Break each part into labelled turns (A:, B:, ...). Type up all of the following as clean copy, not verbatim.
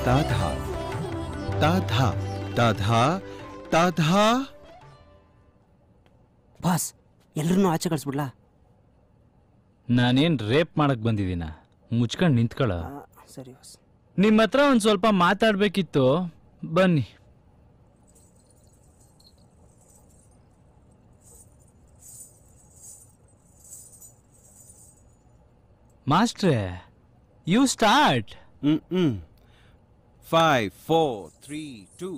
A: ತಾಧಾ ತಾಧಾ ತಾಧಾ ತಾಧಾ.
B: Boss ಎಲ್ಲರನ್ನೂ ಆಚೆ ಕಳಿಸ್ಬಿಡ್ಲಾ?
C: ನಾನೇನ್ ರೇಪ್ ಮಾಡಕ್ ಬಂದಿದ್ದೀನ? ಮುಚ್ಕೊಂಡು ನಿಂತ್ಕೊಳ್ಳ.
B: ಸರಿ ಬಾಸ್.
C: ನಿಮ್ಮ ಹತ್ರ ಒಂದು ಸ್ವಲ್ಪ ಮಾತಾಡ್ಬೇಕಿತ್ತು, ಬನ್ನಿ. ಮಾಸ್ಟ್ರೇ, ಯು ಸ್ಟಾರ್ಟ್.
A: 5 4 3 2.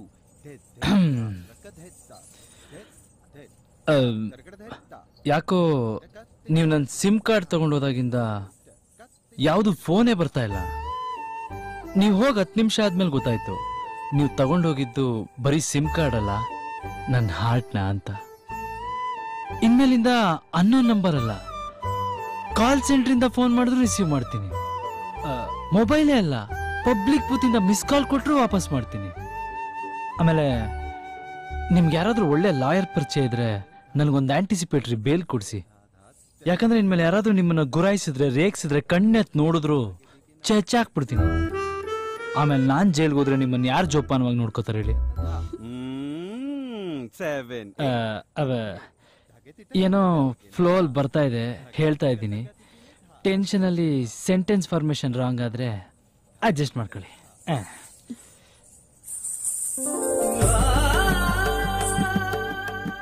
C: ಯಾಕೋ ನೀವು ನನ್ನ ಸಿಮ್ ಕಾರ್ಡ್ ತಗೊಂಡೋದಾಗಿಂದ ಯಾವುದು ಫೋನೇ ಬರ್ತಾ ಇಲ್ಲ. ನೀವು ಹೋಗಿ 10 ನಿಮಿಷ ಆದ್ಮೇಲೆ ಗೊತ್ತಾಯ್ತು ನೀವು ತಗೊಂಡೋಗಿದ್ದು ಬರೀ ಸಿಮ್ ಕಾರ್ಡ್ ಅಲ್ಲ, ನನ್ನ ಹಾರ್ಟ್ನ ಅಂತ. ಇನ್ಮೇಲಿಂದ ಅನ್ನೋನ್ ನಂಬರ್ ಅಲ್ಲ, ಕಾಲ್ ಸೆಂಟ್ರಿಂದ ಫೋನ್ ಮಾಡಿದ್ರು ರಿಸೀವ್ ಮಾಡ್ತೀನಿ. ಮೊಬೈಲೇ ಅಲ್ಲ, ಪಬ್ಲಿಕ್ ಬೂತಿಂದ ಮಿಸ್ ಕಾಲ್ ಕೊಟ್ಟರು ವಾಪಸ್ ಮಾಡ್ತೀನಿ. ಆಮೇಲೆ ನಿಮ್ಗೆ ಯಾರಾದ್ರೂ ಒಳ್ಳೆ ಲಾಯರ್ ಪರಿಚಯ ಇದ್ರೆ ನನಗೊಂದು ಆಂಟಿಸಿಪೇಟರಿ ಬೇಲ್ ಕೊಡಿಸಿ. ಯಾಕಂದ್ರೆ ಇನ್ಮೇಲೆ ಯಾರಾದ್ರೂ ನಿಮ್ಮನ್ನ ಗುರಾಯಿಸಿದ್ರೆ, ರೇಗಿಸಿದ್ರೆ, ಕಣ್ಣೆತ್ ನೋಡಿದ್ರು ಚೆಚ್ಚಾಕ್ಬಿಡ್ತೀನಿ. ಆಮೇಲೆ ನಾನ್ ಜೈಲ್ಗೆ ಹೋದ್ರೆ ನಿಮ್ಮನ್ನ ಯಾರು ಜೋಪಾನವಾಗಿ ನೋಡ್ಕೋತಾರೆ ಹೇಳಿ? ಏನೋ ಫ್ಲೋ ಅಲ್ಲಿ ಬರ್ತಾ ಇದೆ, ಹೇಳ್ತಾ ಇದ್ದೀನಿ. ಟೆನ್ಷನ್ ಅಲ್ಲಿ ಸೆಂಟೆನ್ಸ್ ಫಾರ್ಮೇಶನ್ ರಾಂಗ್ ಆದ್ರೆ ಅಡ್ಜಸ್ಟ್ ಮಾಡ್ಕೊಳ್ಳಿ.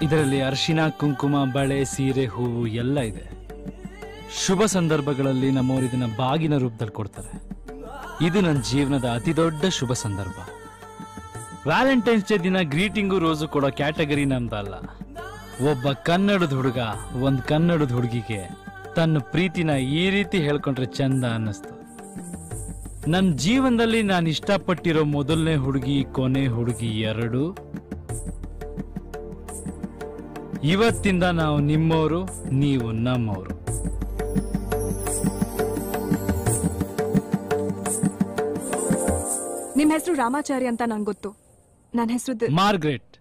C: ಇದರಲ್ಲಿ ಅರಿಶಿನ, ಕುಂಕುಮ, ಬಳೆ, ಸೀರೆ, ಹೂವು ಎಲ್ಲ ಇದೆ. ಶುಭ ಸಂದರ್ಭಗಳಲ್ಲಿ ನಮ್ಮವರು ಇದನ್ನ ಬಾಗಿನ ರೂಪದಲ್ಲಿ ಕೊಡ್ತಾರೆ. ಇದು ನನ್ನ ಜೀವನದ ಅತಿ ದೊಡ್ಡ ಶುಭ ಸಂದರ್ಭ. ವ್ಯಾಲೆಂಟೈನ್ಸ್ ಡೇ ದಿನ ಗ್ರೀಟಿಂಗು, ರೋಸು ಕೊಡೋ ಕ್ಯಾಟಗರಿ ನಮ್ದಲ್ಲ. ಒಬ್ಬ ಕನ್ನಡದ ಹುಡುಗ ಒಂದ್ ಕನ್ನಡದ ಹುಡುಗಿಗೆ ತನ್ನ ಪ್ರೀತಿನ ಈ ರೀತಿ ಹೇಳ್ಕೊಂಡ್ರೆ ಚಂದ ಅನ್ನಿಸ್ತು. ನನ್ನ ಜೀವನದಲ್ಲಿ ನಾನು ಇಷ್ಟಪಟ್ಟಿರೋ ಮೊದಲನೇ ಹುಡುಗಿ, ಕೊನೆ ಹುಡುಗಿ ಎರಡು. ಇವತ್ತಿಂದ ನಾವು ನಿಮ್ಮವರು, ನೀವು ನಮ್ಮವರು.
D: ನಿಮ್ ಹೆಸರು ರಾಮಾಚಾರಿ ಅಂತ ನಂಗೆ ಗೊತ್ತು. ನನ್ನ ಹೆಸರು
C: ಮಾರ್ಗ್ರೆಟ್.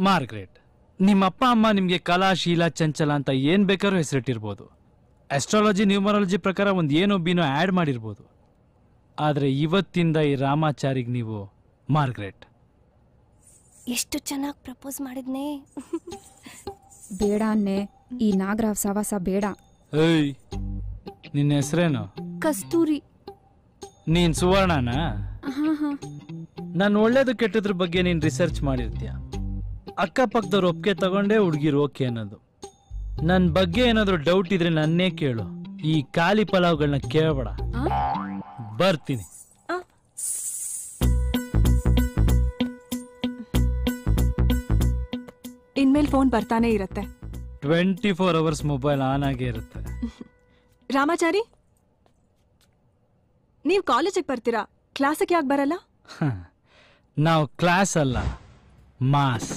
C: ಮಾರ್ಗ್ರೆಟ್, ನಿಮ್ಮ ಅಪ್ಪ ಅಮ್ಮ ನಿಮ್ಗೆ ಕಲಾ, ಶೀಲಾ, ಚಂಚಲ ಅಂತ ಏನ್ ಬೇಕಾದ್ರೂ ಹೆಸರಿಟ್ಟಿರ್ಬೋದು. ಆಸ್ಟ್ರಾಲಜಿ, ನ್ಯೂಮರಾಲಜಿ ಪ್ರಕಾರ ಒಂದು ಏನೋ ಬಿನೋ ಆಡ್ ಮಾಡಿರ್ಬೋದು. ಆದ್ರೆ ಇವತ್ತಿಂದ ಈ ರಾಮಾಚಾರಿಗೆ ನೀವು ಮಾರ್ಗ್ರೆಟ್.
E: ಎಷ್ಟು ಚೆನ್ನಾಗಿ ಪ್ರಪೋಸ್ ಮಾಡಿದ್ನೆ.
F: ಬೇಡ ಅನ್ನೆ, ಈ ನಾಗರಾವ್ ಸವಾಸ ಬೇಡ.
C: ಏಯ್, ನಿನ್ನ ಹೆಸರೇನು?
E: ಕಸ್ತೂರಿ.
C: ನೀನ್ ಸುವರ್ಣನಾ? ನಾನು ಒಳ್ಳೇದು ಕೆಟ್ಟದ್ರ ಬಗ್ಗೆ ನೀನ್ ರಿಸರ್ಚ್ ಮಾಡಿರ್ತೀಯ. ಅಕ್ಕಪಕ್ಕದವ್ರು ಒಪ್ಪಿಗೆ ತಗೊಂಡೇ ಹುಡುಗಿರು ಓಕೆ ಅನ್ನೋದು. ನನ್ನ ಬಗ್ಗೆ ಏನಾದ್ರು ಡೌಟ್ ಇದ್ರೆ ನನ್ನೇ ಕೇಳು. ಈ ಖಾಲಿ ಪಲಾವ್ಗಳನ್ನ ಕೇಳಬೇಡ. ಬರ್ತೀನಿ.
D: ಇನ್ಮೇಲೆ ಫೋನ್ ಬರ್ತಾನೆ ಇರುತ್ತೆ.
C: 24 hours ಮೊಬೈಲ್ ಆನ್ ಆಗೇ ಇರುತ್ತೆ.
D: ರಾಮಾಚಾರಿ, ನೀವು ಕಾಲೇಜಿಗೆ ಬರ್ತೀರಾ, ಕ್ಲಾಸಿಗೆ ಯಾಕೆ ಬರಲ್ಲ?
C: ನಾವು ಕ್ಲಾಸ್ ಅಲ್ಲ, ಮಾಸ್.